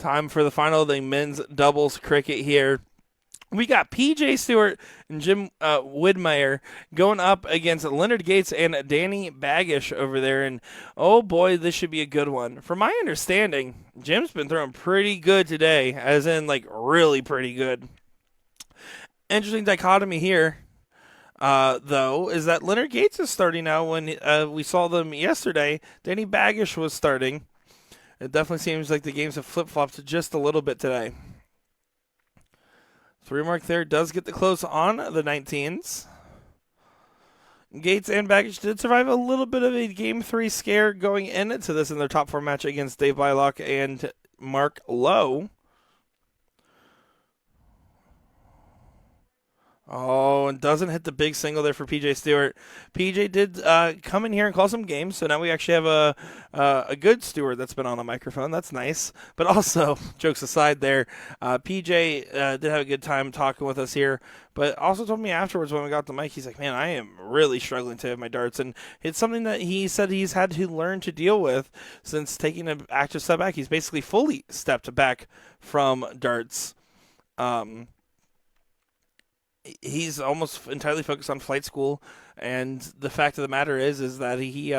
Time for the final of the men's doubles cricket here. We got PJ Stewart and Jim Widmayer going up against Leonard Gates and Danny Baggish over there. And oh boy, this should be a good one. From my understanding, Jim's been throwing pretty good today, as in like really pretty good. Interesting dichotomy here, though, is that Leonard Gates is starting now. When we saw them yesterday, Danny Baggish was starting. It definitely seems like the games have flip-flopped just a little bit today. 3 mark there does get the close on the 19s. Gates and Baggish did survive a little bit of a Game 3 scare going into this in their top 4 match against Dave Bylock and Mark Lowe. Oh, and doesn't hit the big single there for PJ Stewart. PJ did come in here and call some games, so now we actually have a good Stewart that's been on the microphone. That's nice. But also, jokes aside there, PJ did have a good time talking with us here, but also told me afterwards when we got the mic, he's like, man, I am really struggling to hit my darts. And it's something that he said he's had to learn to deal with since taking an active step back. He's basically fully stepped back from darts. He's almost entirely focused on flight school, and the fact of the matter is that he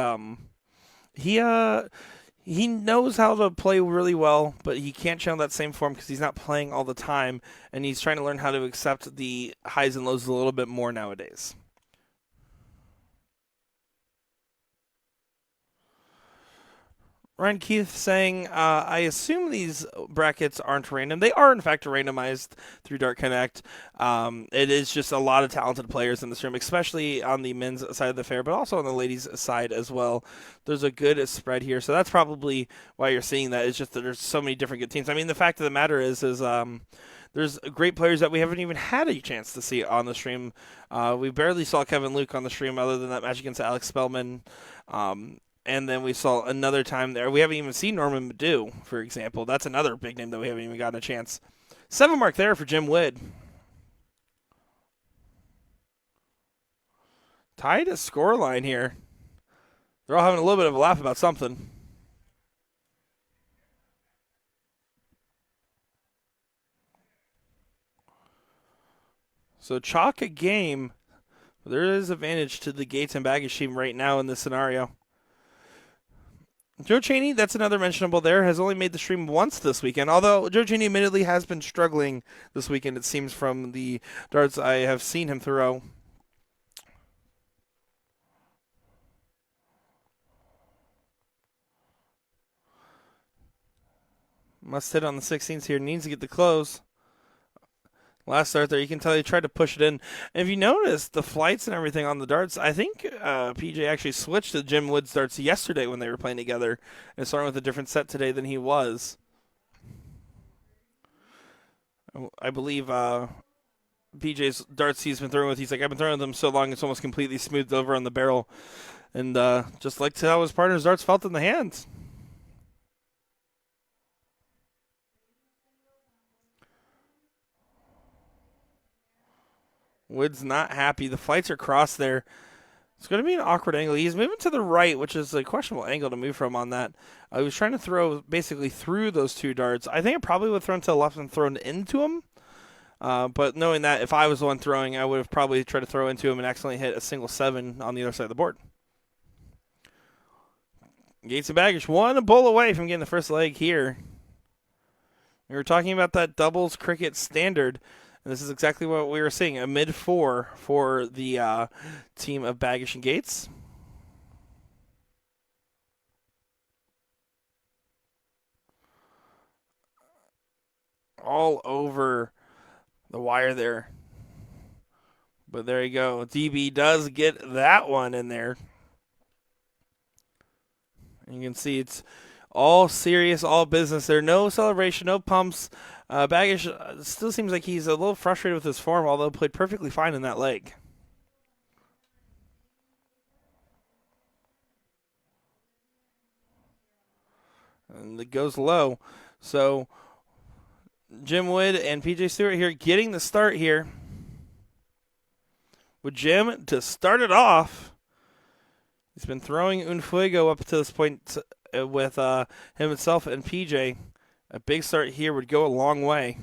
knows how to play really well, but he can't channel that same form because he's not playing all the time, and he's trying to learn how to accept the highs and lows a little bit more nowadays. Ryan Keith saying, I assume these brackets aren't random. They are, in fact, randomized through Dart Connect. It is just a lot of talented players in this room, especially on the men's side of the fair, but also on the ladies' side as well. There's a good spread here, so that's probably why you're seeing that. It's just that there's so many different good teams. I mean, the fact of the matter is there's great players that we haven't even had a chance to see on the stream. We barely saw Kevin Luke on the stream other than that match against Alex Spellman. And then we saw another time there. We haven't even seen Norman Madu, for example. That's another big name that we haven't even gotten a chance. 7 mark there for Jim Wood. Tied a scoreline here. They're all having a little bit of a laugh about something. So chalk a game. There is advantage to the Gates and Baggish team right now in this scenario. Joe Cheney, that's another mentionable there, has only made the stream once this weekend, although Joe Cheney admittedly has been struggling this weekend, it seems, from the darts I have seen him throw. Must hit on the 16s here, needs to get the close. Last start there, you can tell he tried to push it in. And if you notice the flights and everything on the darts, I think PJ actually switched to Jim Wood's darts yesterday when they were playing together and starting with a different set today than he was. I believe PJ's darts he's been throwing with, he's like, I've been throwing them so long it's almost completely smoothed over on the barrel. And just like to how his partner's darts felt in the hands. Wood's not happy. The flights are crossed there. It's going to be an awkward angle. He's moving to the right, which is a questionable angle to move from on that. He was trying to throw basically through those two darts. I think I probably would have thrown to the left and thrown into him. But knowing that if I was the one throwing, I would have probably tried to throw into him and accidentally hit a single 7 on the other side of the board. Gates and Baggish one bowl away from getting the first leg here. We were talking about that doubles cricket standard. And this is exactly what we were seeing, a mid-4 for the team of Baggish and Gates. All over the wire there. But there you go. DB does get that one in there. And you can see it's all serious, all business there. No celebration, no pumps. Baggish still seems like he's a little frustrated with his form, although played perfectly fine in that leg. And it goes low. So Jim Wood and PJ Stewart here getting the start here. With Jim to start it off. He's been throwing Un Fuego up to this point with himself and PJ. A big start here would go a long way.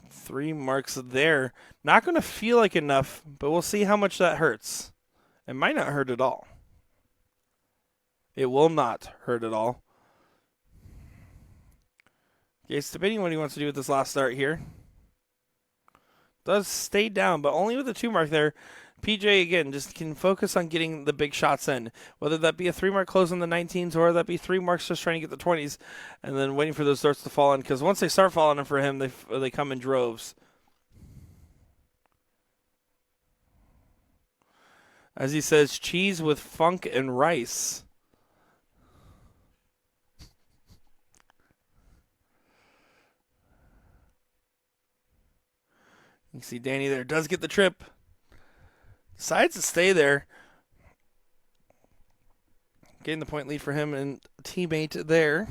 Three marks there. Not going to feel like enough, but we'll see how much that hurts. It might not hurt at all. It will not hurt at all. Gates debating what he wants to do with this last start here. Does stay down, but only with a 2 mark there. PJ, again, just can focus on getting the big shots in, whether that be a 3 mark close in the 19s or that be 3 marks just trying to get the 20s and then waiting for those darts to fall in, because once they start falling in for him, they come in droves. As he says, cheese with funk and rice. You see Danny there does get the trip. Decides to stay there. Getting the point lead for him and teammate there.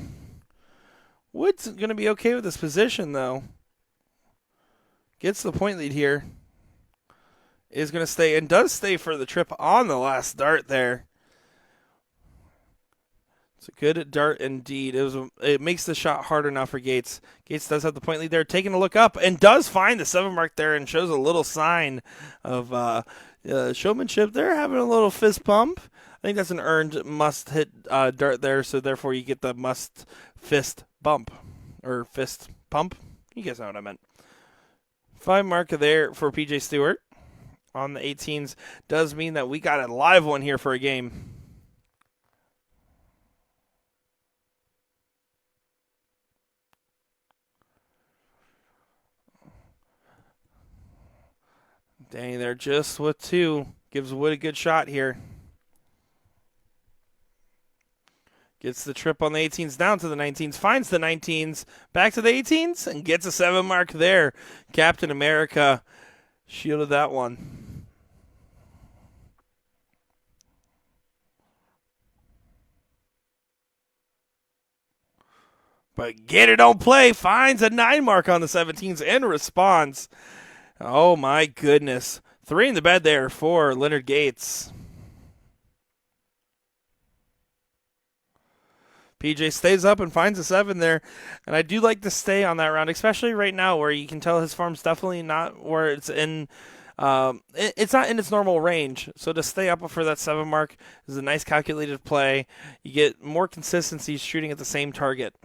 Wood's going to be okay with this position, though. Gets the point lead here. Is going to stay and does stay for the trip on the last dart there. It's a good dart indeed. It makes the shot harder now for Gates. Gates does have the point lead there, taking a look up, and does find the 7 mark there and shows a little sign of showmanship there, having a little fist pump. I think that's an earned must-hit dart there, so therefore you get the must-fist bump. Or fist pump. You guys know what I meant. 5 mark there for PJ Stewart on the 18s. Does mean that we got a live one here for a game. Danny there just with 2. Gives Wood a good shot here. Gets the trip on the 18s down to the 19s. Finds the 19s. Back to the 18s and gets a 7 mark there. Captain America shielded that one. But get it, don't play. Finds a 9 mark on the 17s and responds. Oh, my goodness. 3 in the bed there for Leonard Gates. PJ stays up and finds a 7 there. And I do like to stay on that round, especially right now where you can tell his form's definitely not where it's in. It's not in its normal range. So to stay up for that 7 mark is a nice calculated play. You get more consistency shooting at the same target.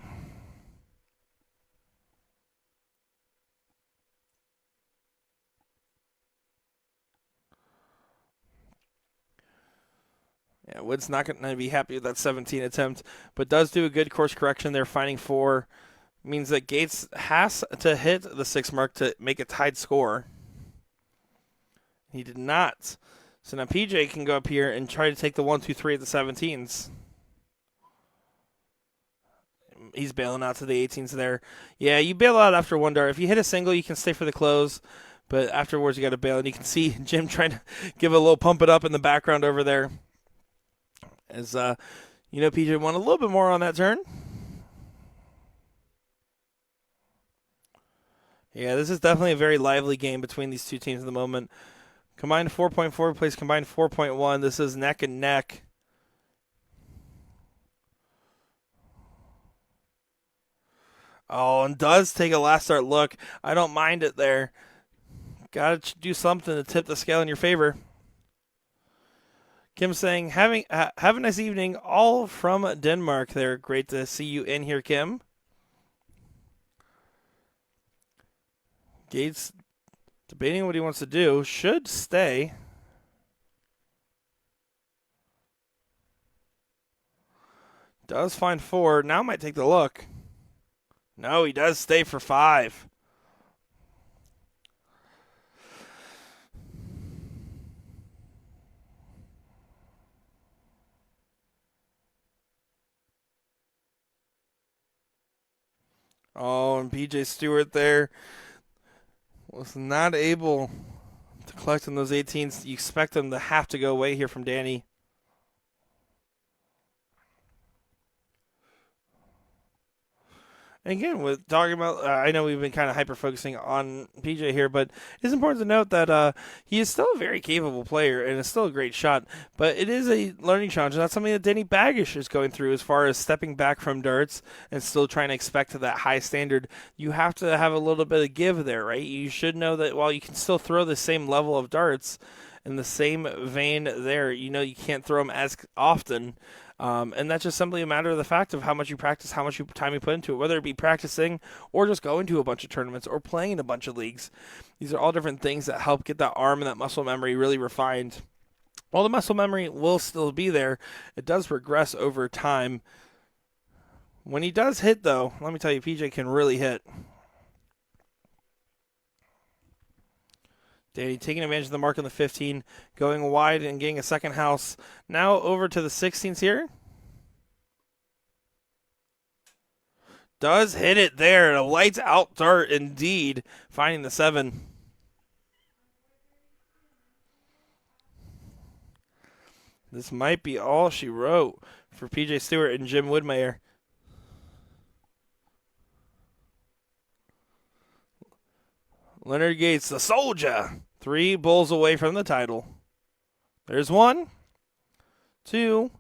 Yeah, Wood's not going to be happy with that 17 attempt, but does do a good course correction there, finding 4. Means that Gates has to hit the 6 mark to make a tied score. He did not. So now PJ can go up here and try to take the 1, 2, 3 at the 17s. He's bailing out to the 18s there. Yeah, you bail out after 1 dart. If you hit a single, you can stay for the close, but afterwards you got to bail. And you can see Jim trying to give a little pump it up in the background over there. As, PJ won a little bit more on that turn. Yeah, this is definitely a very lively game between these two teams at the moment. Combined 4.4 plays combined 4.1. This is neck and neck. Oh, and does take a last start look. I don't mind it there. Got to do something to tip the scale in your favor. Kim saying, have a nice evening, all from Denmark there. Great to see you in here, Kim. Gates debating what he wants to do. Should stay. Does find 4. Now might take the look. No, he does stay for 5. Oh, and PJ Stewart there was not able to collect on those 18s. You expect them to have to go away here from Danny. And again, with talking about, I know we've been kind of hyper focusing on PJ here, but it's important to note that he is still a very capable player and is still a great shot. But it is a learning challenge, and that's something that Denny Baggish is going through as far as stepping back from darts and still trying to expect that high standard. You have to have a little bit of give there, right? You should know that while you can still throw the same level of darts in the same vein there, you know you can't throw them as often. And that's just simply a matter of the fact of how much you practice, how much time you put into it, whether it be practicing or just going to a bunch of tournaments or playing in a bunch of leagues. These are all different things that help get that arm and that muscle memory really refined. While the muscle memory will still be there, it does progress over time. When he does hit, though, let me tell you, PJ can really hit. Danny taking advantage of the mark on the 15, going wide and getting a second house. Now over to the 16s here. Does hit it there. A lights out dart indeed, finding the 7. This might be all she wrote for PJ Stewart and Jim Widmayer. Leonard Gates, the soldier. 3 bulls away from the title. There's 1, 2,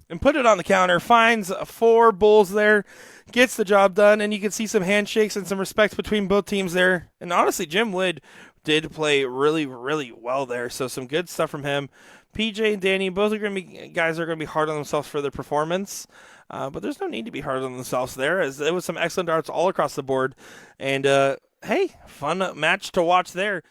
and put it on the counter. Finds 4 bulls there. Gets the job done, and you can see some handshakes and some respect between both teams there. And honestly, Jim Wood did play really, really well there. So some good stuff from him. PJ and Danny, both are going to be guys are going to be hard on themselves for their performance. But there's no need to be hard on themselves there, as it was some excellent darts all across the board. And hey, fun match to watch there.